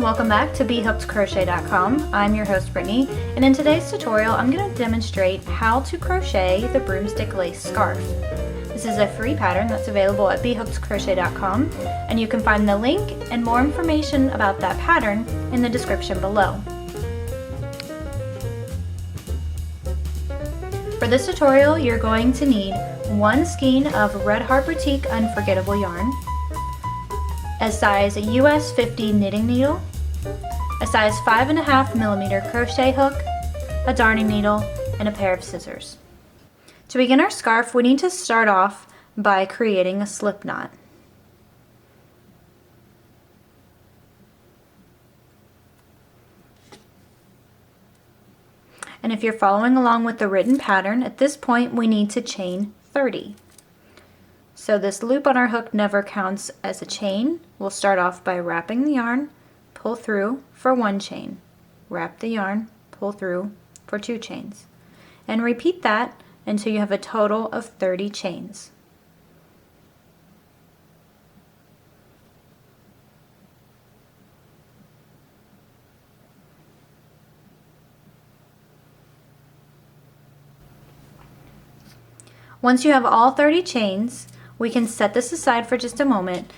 welcome back to BHookedCrochet.com. I'm your host Brittany, and in today's tutorial I'm going to demonstrate how to crochet the Broomstick Lace Scarf. This is a free pattern that's available at BHookedCrochet.com, and you can find the link and more information about that pattern in the description below. For this tutorial you're going to need one skein of Red Heart Boutique Unforgettable yarn, a size US 50 knitting needle, a size 5.5mm crochet hook, a darning needle, and a pair of scissors. To begin our scarf, we need to start off by creating a slip knot. And if you're following along with the written pattern, at this point we need to chain 30. So this loop on our hook never counts as a chain. We'll start off by wrapping the yarn, pull through for 1 chain, wrap the yarn, pull through for 2 chains, and repeat that until you have a total of 30 chains. Once you have all 30 chains, we can set this aside for just a moment,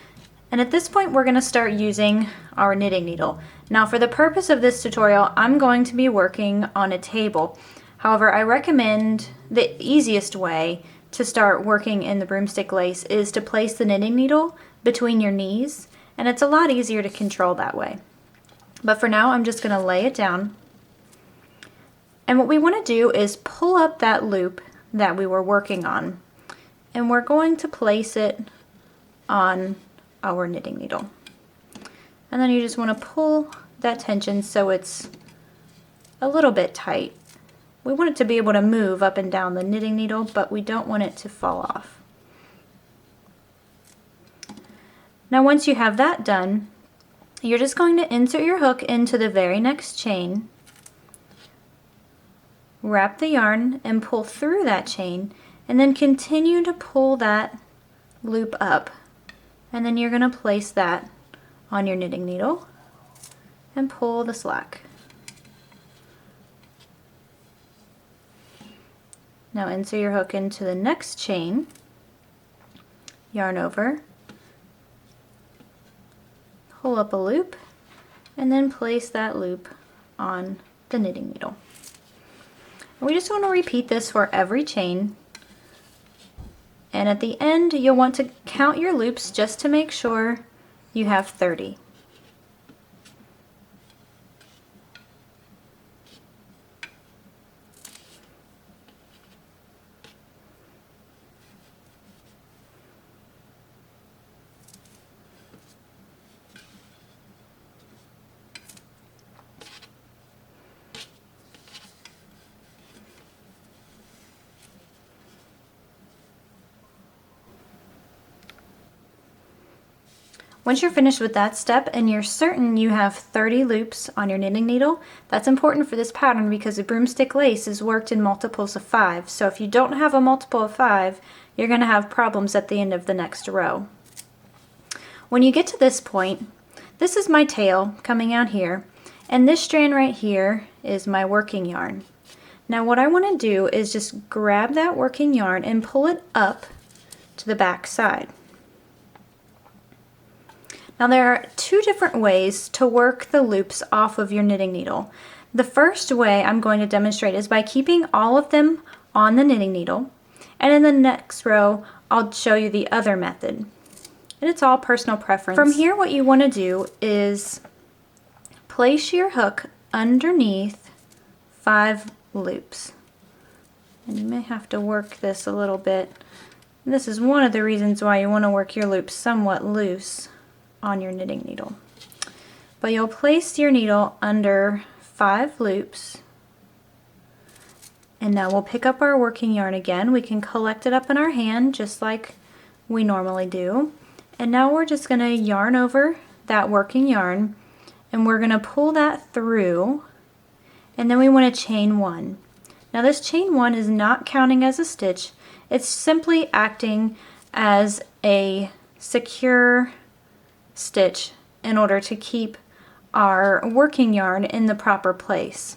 and at this point we're going to start using our knitting needle. Now for the purpose of this tutorial I'm going to be working on a table. However, I recommend the easiest way to start working in the broomstick lace is to place the knitting needle between your knees, and it's a lot easier to control that way. But for now I'm just going to lay it down, and what we want to do is pull up that loop that we were working on, and we're going to place it on our knitting needle. And then you just want to pull that tension so it's a little bit tight. We want it to be able to move up and down the knitting needle, but we don't want it to fall off. Now once you have that done, you're just going to insert your hook into the very next chain, wrap the yarn and pull through that chain, and then continue to pull that loop up, and then you're going to place that on your knitting needle and pull the slack. Now insert your hook into the next chain, yarn over, pull up a loop, and then place that loop on the knitting needle. And we just want to repeat this for every chain. And at the end, you'll want to count your loops just to make sure you have 30. Once you're finished with that step and you're certain you have 30 loops on your knitting needle, that's important for this pattern because the broomstick lace is worked in multiples of 5. So if you don't have a multiple of 5, you're going to have problems at the end of the next row. When you get to this point, this is my tail coming out here, and this strand right here is my working yarn. Now what I want to do is just grab that working yarn and pull it up to the back side. Now there are 2 different ways to work the loops off of your knitting needle. The first way I'm going to demonstrate is by keeping all of them on the knitting needle, and in the next row I'll show you the other method. And it's all personal preference. From here what you want to do is place your hook underneath 5 loops. And you may have to work this a little bit. This is one of the reasons why you want to work your loops somewhat loose on your knitting needle. But you'll place your needle under 5 loops, and now we'll pick up our working yarn again. We can collect it up in our hand just like we normally do, and now we're just going to yarn over that working yarn, and we're going to pull that through, and then we want to chain 1. Now this chain 1 is not counting as a stitch, it's simply acting as a secure stitch in order to keep our working yarn in the proper place.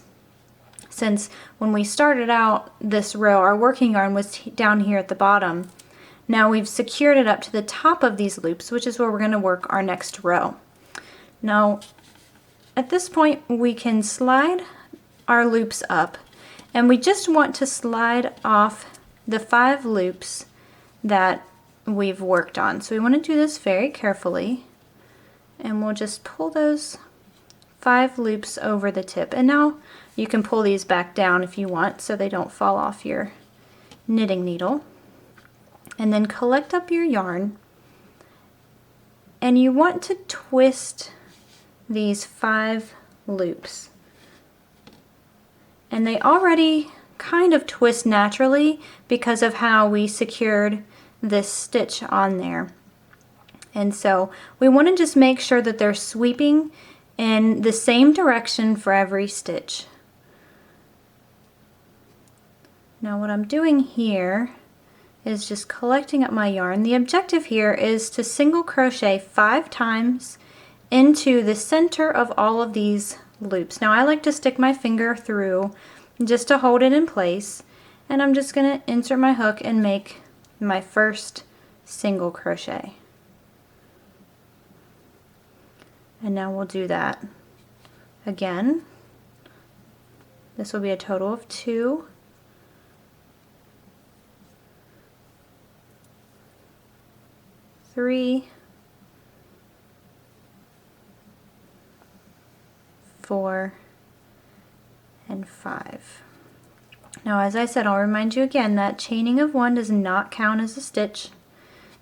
Since when we started out this row, our working yarn was down here at the bottom. Now we've secured it up to the top of these loops, which is where we're going to work our next row. Now, at this point, we can slide our loops up, and we just want to slide off the 5 loops that we've worked on. So we want to do this very carefully, and we'll just pull those 5 loops over the tip. And now you can pull these back down if you want so they don't fall off your knitting needle. And then collect up your yarn, and you want to twist these 5 loops. And they already kind of twist naturally because of how we secured this stitch on there. And so we want to just make sure that they're sweeping in the same direction for every stitch. Now what I'm doing here is just collecting up my yarn. The objective here is to single crochet 5 times into the center of all of these loops. Now I like to stick my finger through just to hold it in place, and I'm just going to insert my hook and make my first single crochet. And now we'll do that again. This will be a total of 2. 3, 4, and 5. Now, as I said, I'll remind you again that chaining of 1 does not count as a stitch.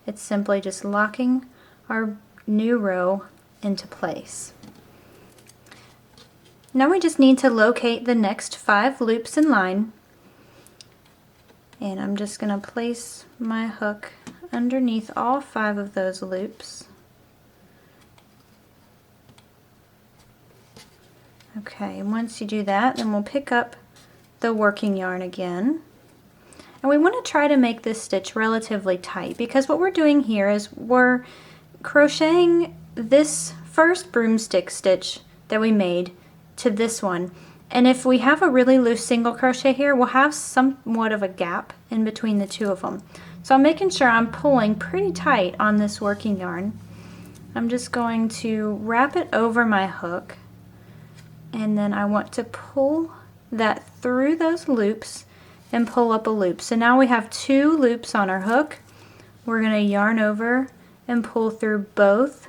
It's simply just locking our new row into place. Now we just need to locate the next 5 loops in line, and I'm just going to place my hook underneath all 5 of those loops. Okay, and once you do that, then we'll pick up the working yarn again. And we want to try to make this stitch relatively tight, because what we're doing here is we're crocheting this first broomstick stitch that we made to this one. And if we have a really loose single crochet here, we'll have somewhat of a gap in between the 2 of them. So I'm making sure I'm pulling pretty tight on this working yarn. I'm just going to wrap it over my hook, and then I want to pull that through those loops and pull up a loop. So now we have 2 loops on our hook. We're going to yarn over and pull through both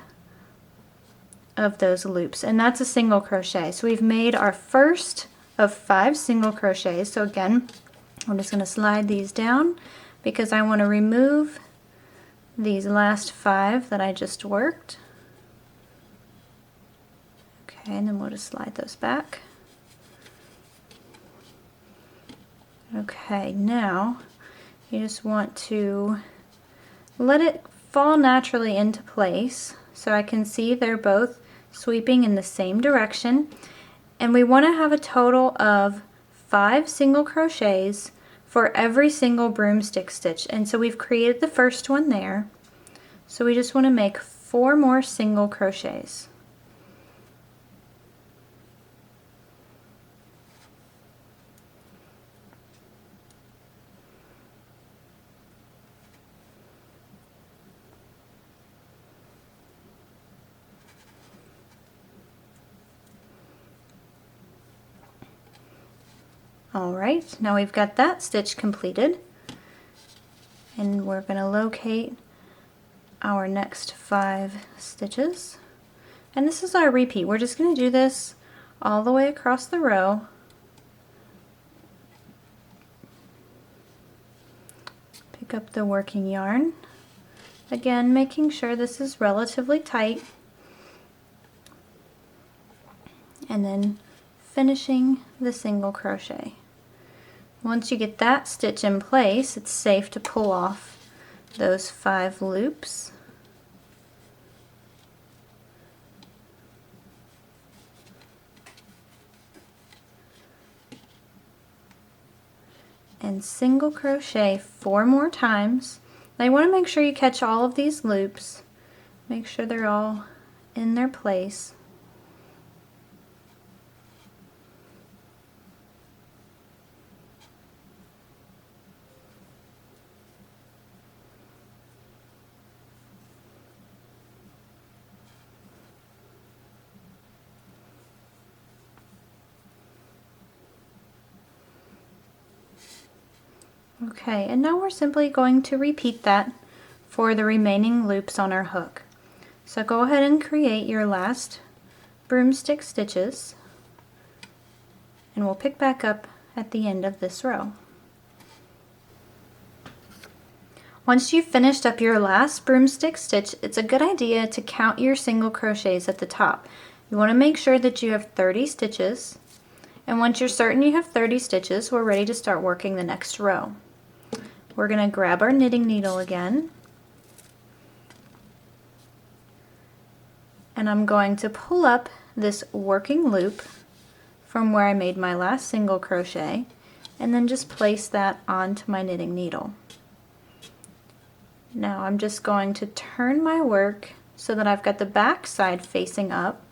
of those loops, and that's a single crochet. So we've made our first of 5 single crochets. So again, I'm just going to slide these down because I want to remove these last 5 that I just worked. Okay, and then we'll just slide those back. Okay, now you just want to let it fall naturally into place, so I can see they're both sweeping in the same direction. And we want to have a total of 5 single crochets for every single broomstick stitch. And so we've created the first one there. So we just want to make 4 more single crochets. Alright, now we've got that stitch completed, and we're going to locate our next 5 stitches. And this is our repeat. We're just going to do this all the way across the row. Pick up the working yarn. Again, making sure this is relatively tight. And then finishing the single crochet. Once you get that stitch in place, it's safe to pull off those 5 loops. And single crochet 4 more times. Now you want to make sure you catch all of these loops. Make sure they're all in their place. Okay, and now we're simply going to repeat that for the remaining loops on our hook. So go ahead and create your last broomstick stitches, and we'll pick back up at the end of this row. Once you've finished up your last broomstick stitch, it's a good idea to count your single crochets at the top. You want to make sure that you have 30 stitches, and once you're certain you have 30 stitches, we're ready to start working the next row. We're going to grab our knitting needle again, and I'm going to pull up this working loop from where I made my last single crochet, and then just place that onto my knitting needle. Now I'm just going to turn my work so that I've got the back side facing up,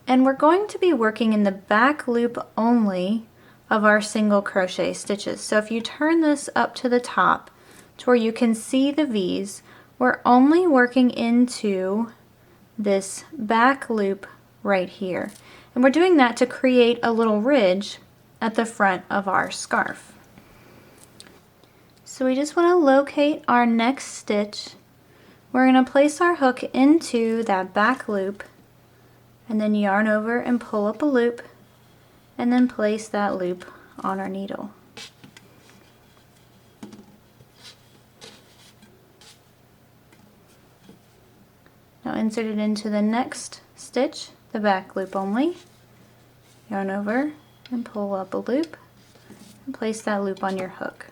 and we're going to be working in the back loop only of our single crochet stitches. So if you turn this up to the top to where you can see the V's, we're only working into this back loop right here. And we're doing that to create a little ridge at the front of our scarf. So we just want to locate our next stitch. We're going to place our hook into that back loop, and then yarn over and pull up a loop, and then place that loop on our needle. Now insert it into the next stitch, the back loop only, yarn over and pull up a loop, and place that loop on your hook.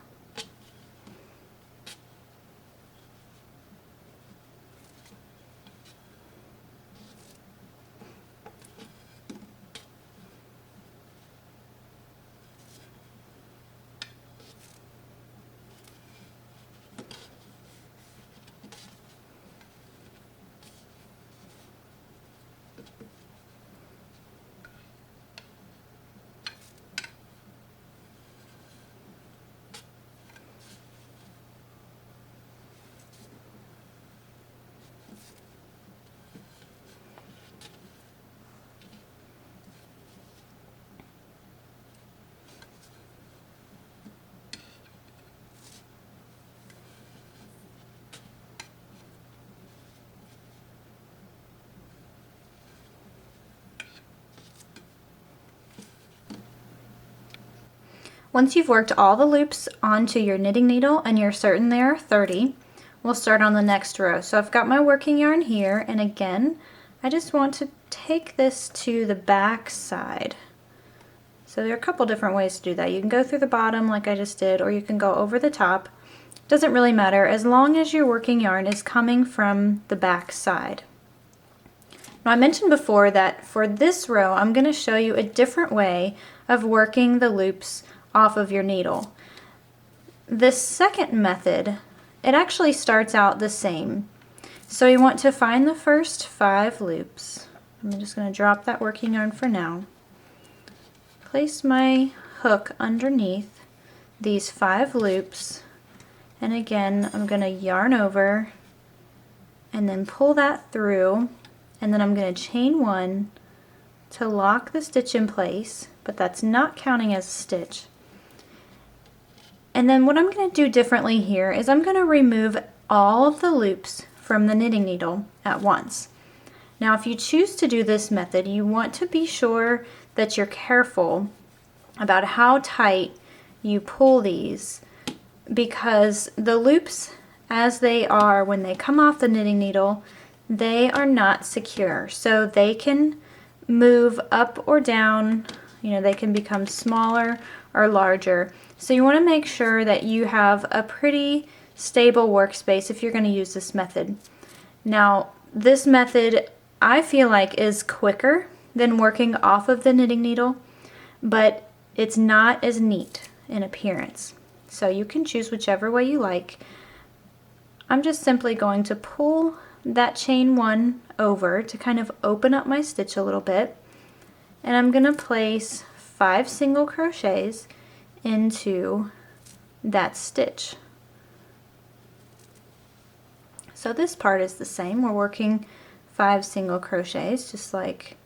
Once you've worked all the loops onto your knitting needle and you're certain there are 30, we'll start on the next row. So I've got my working yarn here, and again, I just want to take this to the back side. So there are a couple different ways to do that. You can go through the bottom like I just did, or you can go over the top. Doesn't really matter as long as your working yarn is coming from the back side. Now I mentioned before that for this row I'm going to show you a different way of working the loops off of your needle. This second method, it actually starts out the same. So you want to find the first 5 loops. I'm just going to drop that working yarn for now. Place my hook underneath these 5 loops, and again I'm going to yarn over and then pull that through, and then I'm going to chain 1 to lock the stitch in place, but that's not counting as a stitch. And then what I'm going to do differently here is I'm going to remove all of the loops from the knitting needle at once. Now if you choose to do this method, you want to be sure that you're careful about how tight you pull these, because the loops as they are when they come off the knitting needle, they are not secure. So they can move up or down, you know, they can become smaller or larger. So you want to make sure that you have a pretty stable workspace if you're going to use this method. Now this method I feel like is quicker than working off of the knitting needle, but it's not as neat in appearance. So you can choose whichever way you like. I'm just simply going to pull that chain 1 over to kind of open up my stitch a little bit, and I'm going to place 5 single crochets into that stitch. So this part is the same. We're working 5 single crochets just like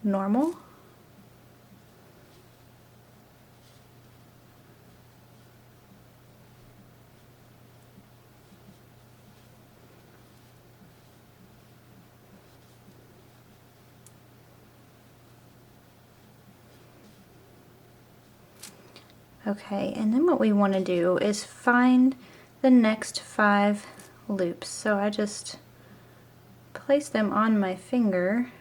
normal. Okay, and then what we want to do is find the next 5 loops. So I just place them on my finger.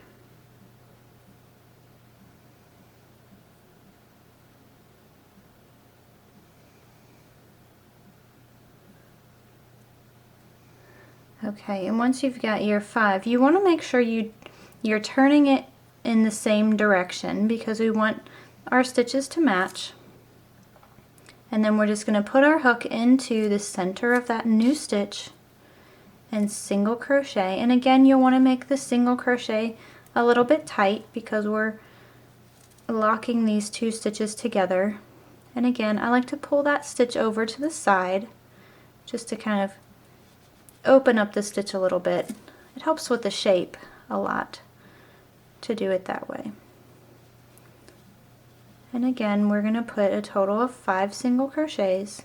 Okay, and once you've got your 5, you want to make sure you're turning it in the same direction because we want our stitches to match. And then we're just going to put our hook into the center of that new stitch and single crochet. And again, you'll want to make the single crochet a little bit tight because we're locking these 2 stitches together. And again, I like to pull that stitch over to the side just to kind of open up the stitch a little bit. It helps with the shape a lot to do it that way. And again, we're going to put a total of 5 single crochets.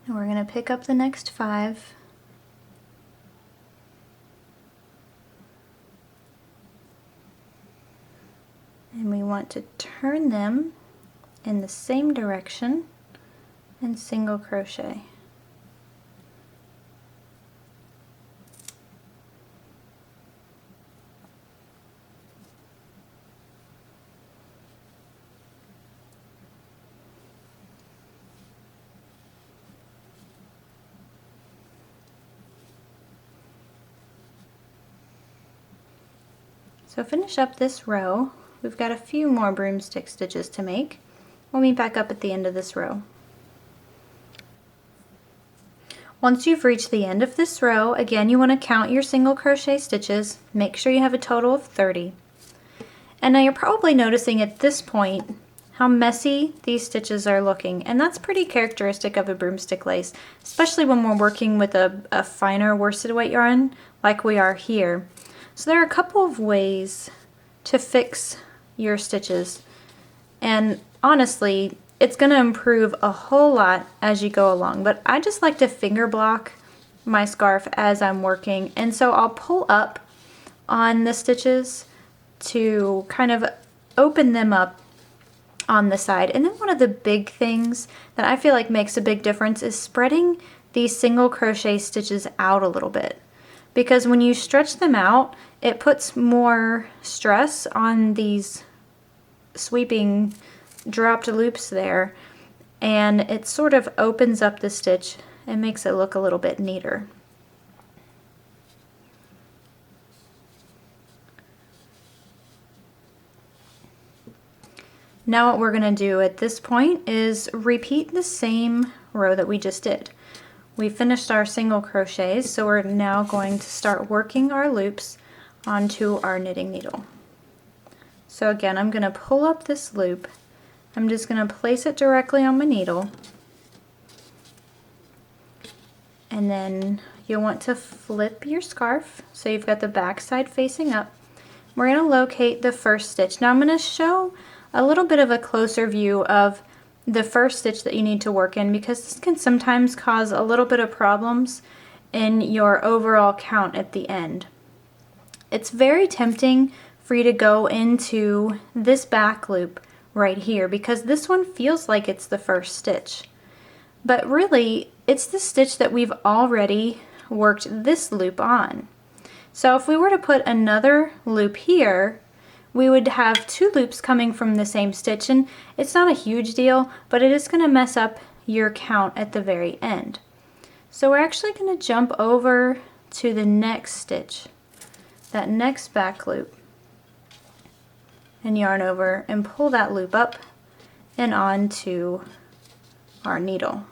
And we're going to pick up the next 5. And we want to turn them in the same direction and single crochet. So finish up this row. We've got a few more broomstick stitches to make. We'll meet back up at the end of this row. Once you've reached the end of this row, again you want to count your single crochet stitches. Make sure you have a total of 30. And now you're probably noticing at this point how messy these stitches are looking, and that's pretty characteristic of a broomstick lace, especially when we're working with a finer worsted weight yarn like we are here. So there are a couple of ways to fix your stitches, and honestly it's going to improve a whole lot as you go along, but I just like to finger block my scarf as I'm working, and so I'll pull up on the stitches to kind of open them up on the side. And then one of the big things that I feel like makes a big difference is spreading these single crochet stitches out a little bit, because when you stretch them out it puts more stress on these sweeping dropped loops there, and it sort of opens up the stitch and makes it look a little bit neater. Now what we're going to do at this point is repeat the same row that we just did. We finished our single crochets, so we're now going to start working our loops onto our knitting needle. So again, I'm going to pull up this loop. I'm just going to place it directly on my needle, and then you'll want to flip your scarf so you've got the back side facing up. We're going to locate the first stitch. Now I'm going to show a little bit of a closer view of the first stitch that you need to work in, because this can sometimes cause a little bit of problems in your overall count at the end. It's very tempting for you to go into this back loop right here because this one feels like it's the first stitch, but really it's the stitch that we've already worked this loop on. So if we were to put another loop here, we would have 2 loops coming from the same stitch, and it's not a huge deal, but it is going to mess up your count at the very end. So we're actually going to jump over to the next stitch, that next back loop, and yarn over and pull that loop up and onto our needle.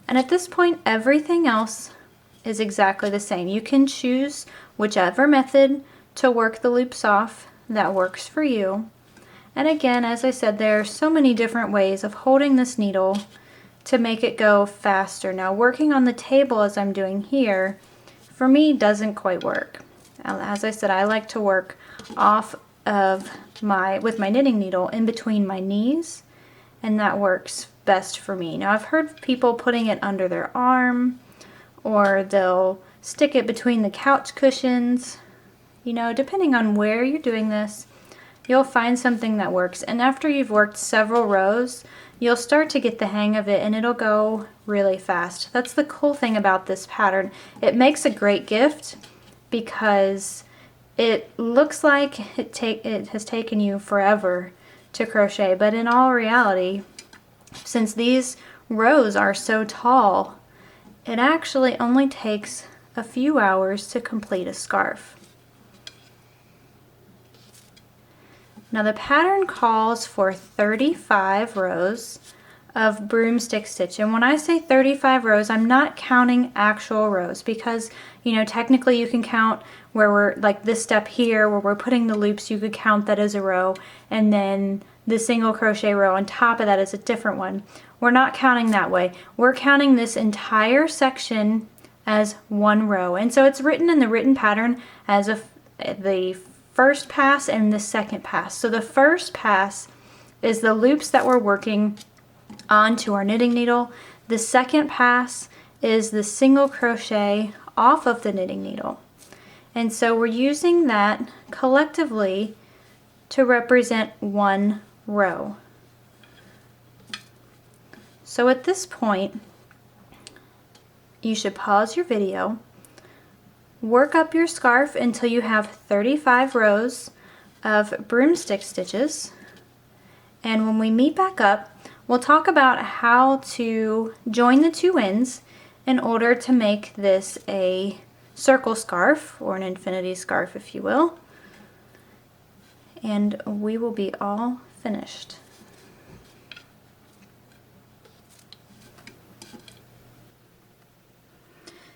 And at this point everything else is exactly the same. You can choose whichever method to work the loops off that works for you. And again, as I said, there are so many different ways of holding this needle to make it go faster. Now working on the table as I'm doing here, for me doesn't quite work. As I said, I like to work off of with my knitting needle in between my knees, and that works best for me. Now I've heard people putting it under their arm, or they'll stick it between the couch cushions. You know, depending on where you're doing this, you'll find something that works. And after you've worked several rows, you'll start to get the hang of it and it'll go really fast. That's the cool thing about this pattern. It makes a great gift because it looks like it has taken you forever to crochet, but in all reality, since these rows are so tall, it actually only takes a few hours to complete a scarf. Now the pattern calls for 35 rows of broomstick stitch, and when I say 35 rows, I'm not counting actual rows because, you know, technically you can count where we're, like this step here where we're putting the loops, you could count that as a row, and then the single crochet row on top of that is a different one. We're not counting that way. We're counting this entire section as one row, and so it's written in the written pattern as the first pass and the second pass. So the first pass is the loops that we're working onto our knitting needle. The second pass is the single crochet off of the knitting needle. And so we're using that collectively to represent one row. So at this point, you should pause your video, work up your scarf until you have 35 rows of broomstick stitches, and when we meet back up, we'll talk about how to join the two ends in order to make this a circle scarf, or an infinity scarf if you will, and we will be all finished.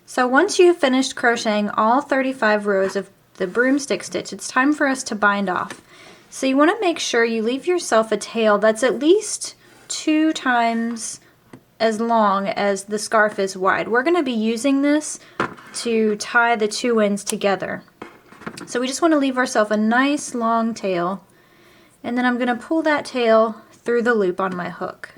So once you have finished crocheting all 35 rows of the broomstick stitch, it's time for us to bind off. So you want to make sure you leave yourself a tail that's at least 2 times as long as the scarf is wide. We're going to be using this to tie the two ends together. So we just want to leave ourselves a nice long tail, and then I'm going to pull that tail through the loop on my hook.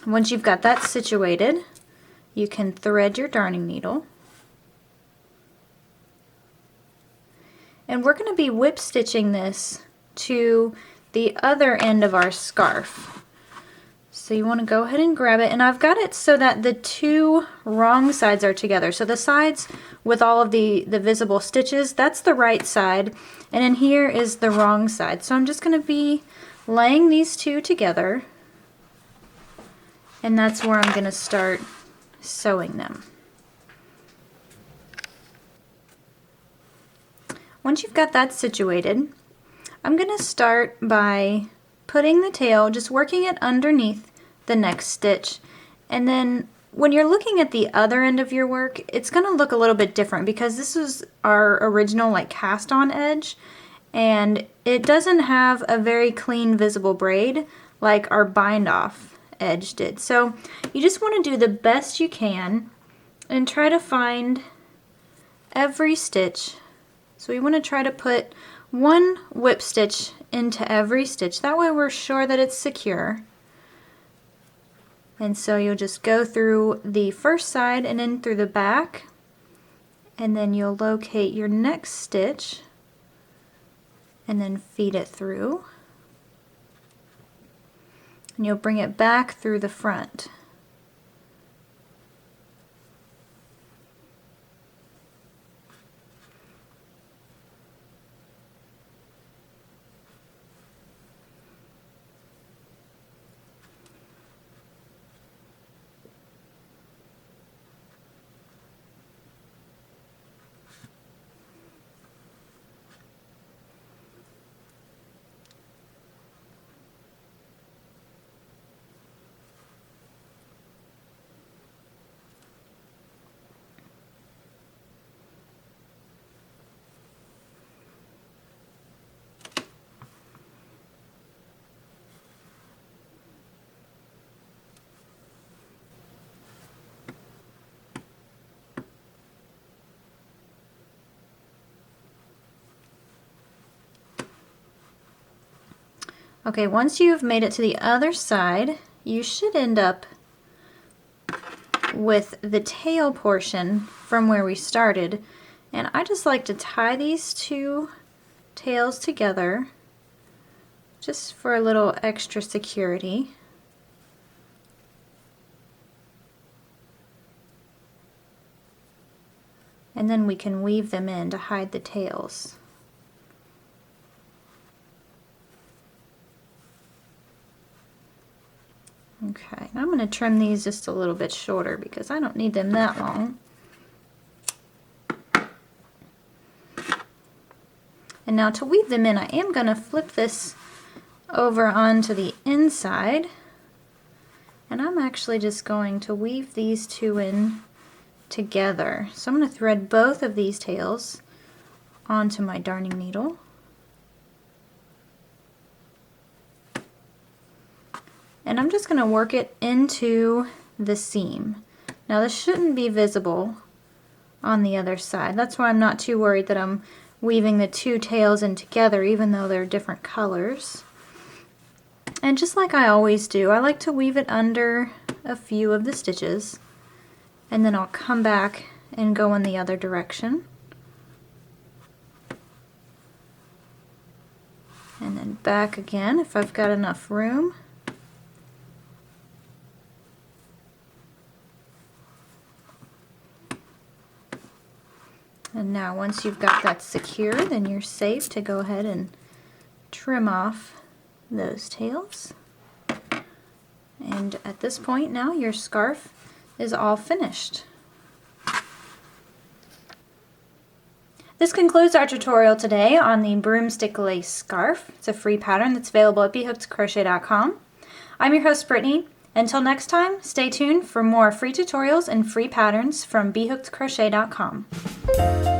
Once you've got that situated, you can thread your darning needle. And we're going to be whip stitching this to the other end of our scarf. So you want to go ahead and grab it, and I've got it so that the two wrong sides are together. So the sides with all of the visible stitches, that's the right side, and in here is the wrong side. So I'm just going to be laying these two together, and that's where I'm going to start sewing them. Once you've got that situated, I'm going to start by putting the tail, just working it underneath the next stitch, and then when you're looking at the other end of your work, it's going to look a little bit different because this is our original like cast on edge, and it doesn't have a very clean visible braid like our bind off edge did. So you just want to do the best you can and try to find every stitch. So we want to try to put one whip stitch into every stitch. That way we're sure that it's secure. And so you'll just go through the first side and then through the back, and then you'll locate your next stitch and then feed it through. And you'll bring it back through the front. Okay, once you've made it to the other side, you should end up with the tail portion from where we started. And I just like to tie these two tails together just for a little extra security. And then we can weave them in to hide the tails. Okay, I'm going to trim these just a little bit shorter because I don't need them that long. And now to weave them in, I am going to flip this over onto the inside. And I'm actually just going to weave these two in together. So I'm going to thread both of these tails onto my darning needle. And I'm just going to work it into the seam. Now this shouldn't be visible on the other side. That's why I'm not too worried that I'm weaving the two tails in together even though they're different colors. And just like I always do, I like to weave it under a few of the stitches and then I'll come back and go in the other direction. And then back again if I've got enough room. And now once you've got that secure, then you're safe to go ahead and trim off those tails. And at this point now your scarf is all finished. This concludes our tutorial today on the Broomstick Lace Scarf. It's a free pattern that's available at BHookedCrochet.com. I'm your host Brittany. Until next time, stay tuned for more free tutorials and free patterns from BHookedCrochet.com.